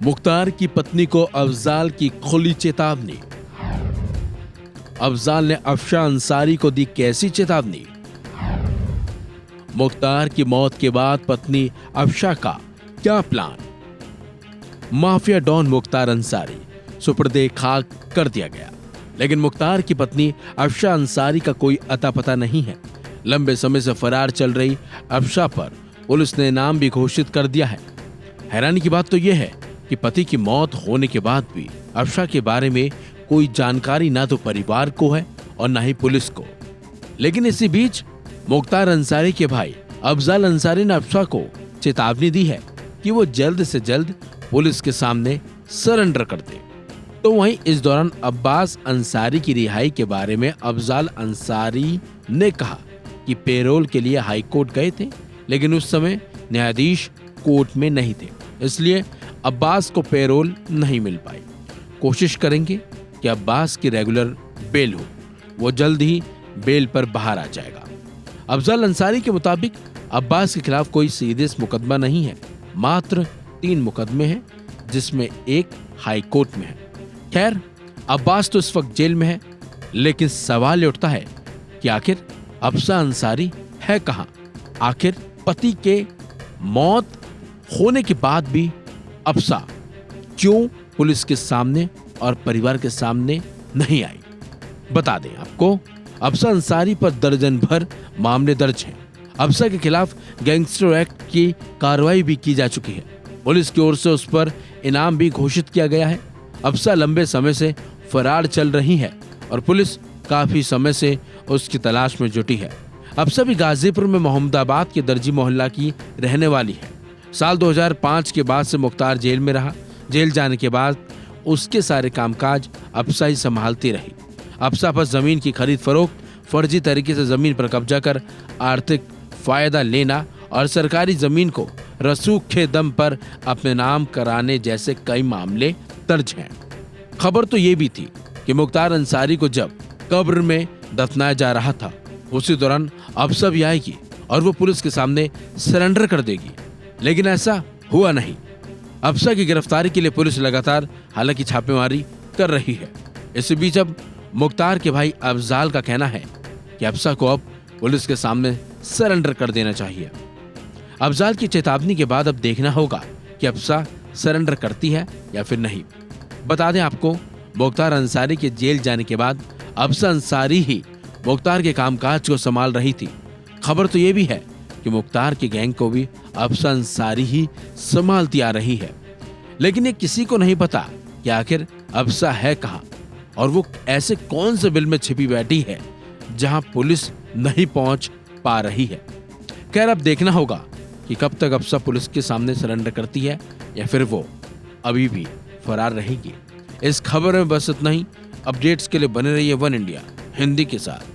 मुख्तार की पत्नी को अफजाल की खुली चेतावनी। अफजाल ने अफशा अंसारी को दी कैसी चेतावनी? मुख्तार की मौत के बाद पत्नी अफशा का क्या plan? Mafia don Mukhtar Ansari सुपर्दे खाक कर दिया गया, लेकिन मुख्तार की पत्नी अफशा अंसारी का कोई अता पता नहीं है। लंबे समय से फरार चल रही अफशा पर पुलिस ने नाम भी घोषित कर दिया है। हैरानी की बात तो यह है कि पति की मौत होने के बाद भी अफशा के बारे में कोई जानकारी ना तो परिवार को है और ना ही पुलिस को। लेकिन इसी बीच मुख्तार अंसारी के भाई अफजाल अंसारी ने अफशा को चेतावनी दी है कि वो जल्द से जल्द पुलिस के सामने सरेंडर कर दे। तो वहीं इस दौरान अब्बास अंसारी की रिहाई के बारे में अफजाल अंसारी ने कहा कि पेरोल के लिए हाई कोर्ट गए थे, लेकिन उस समय न्यायाधीश कोर्ट में नहीं थे, इसलिए अब्बास को पेरोल नहीं मिल पाई। कोशिश करेंगे कि अब्बास की रेगुलर बेल हो, वो जल्द ही बेल पर बाहर आ जाएगा। अफजाल अंसारी के मुताबिक अब्बास के खिलाफ कोई सीरियस मुकदमा नहीं है, मात्र 3 मुकदमे हैं, जिसमें एक हाई कोर्ट में है। खैर, अब्बास तो इस वक्त जेल में है, लेकिन सवाल ये उठता है कि आखिर अफशा अंसारी है कहां? आखिर पति के मौत होने के बाद भी अफशा क्यों पुलिस के सामने और परिवार के सामने नहीं आई? बता दें आपको, अफशा अंसारी पर दर्जन भर मामले दर्ज हैं। अफशा के खिलाफ गैंगस्टर एक्ट की कार्रवाई भी की जा चुकी है। पुलिस की ओर से उस पर इनाम भी घोषित किया गया है। अफशा लंबे समय से फरार चल रही है और पुलिस काफी समय से उसकी तलाश में जुटी है। अफशा भी गाजीपुर में मोहम्मदाबाद के दर्जी मोहल्ला की रहने वाली है। साल 2005 के बाद से मुख्तार जेल में रहा। जेल जाने के बाद उसके सारे कामकाज अफशा ही संभालती रही। अफशा पर जमीन की खरीद फरोख्त, फर्जी तरीके से जमीन पर कब्जा कर आर्थिक फायदा लेना और सरकारी जमीन को रसूख के दम पर अपने नाम कराने जैसे कई मामले दर्ज हैं। खबर तो ये भी थी कि मुख्तार अंसारी को जब कब्र में दफनाया जा रहा था, उसी दौरान अफशा भी आएगी और वो पुलिस के सामने सरेंडर कर देगी, लेकिन ऐसा हुआ नहीं। अफशा की गिरफ्तारी के लिए पुलिस लगातार हालांकि छापेमारी कर रही है। इसी बीच अब मुख्तार के भाई अफजाल का कहना है कि अफशा को अब पुलिस के सामने सरेंडर कर देना चाहिए। अफजाल की चेतावनी के बाद अब देखना होगा कि अफशा सरेंडर करती है या फिर नहीं। बता दें आपको, मुख्तार अंसारी के जेल जाने के बाद अफशा अंसारी ही मुख्तार के कामकाज को संभाल रही थी। खबर तो ये भी है कि मुख्तार के गैंग को भी अफशा अंसारी ही संभालती आ रही है, लेकिन ये किसी को नहीं पता कि आखिर अफशा है कहां और वो ऐसे कौन से बिल में छिपी बैठी है जहां पुलिस नहीं पहुंच पा रही है। खैर, अब देखना होगा कि कब तक अफशा पुलिस के सामने सरेंडर करती है या फिर वो अभी भी फरार रहेगी। इस खबर में बस इतना ही। अपडेट्स के लिए बने रहिए वन इंडिया हिंदी के साथ।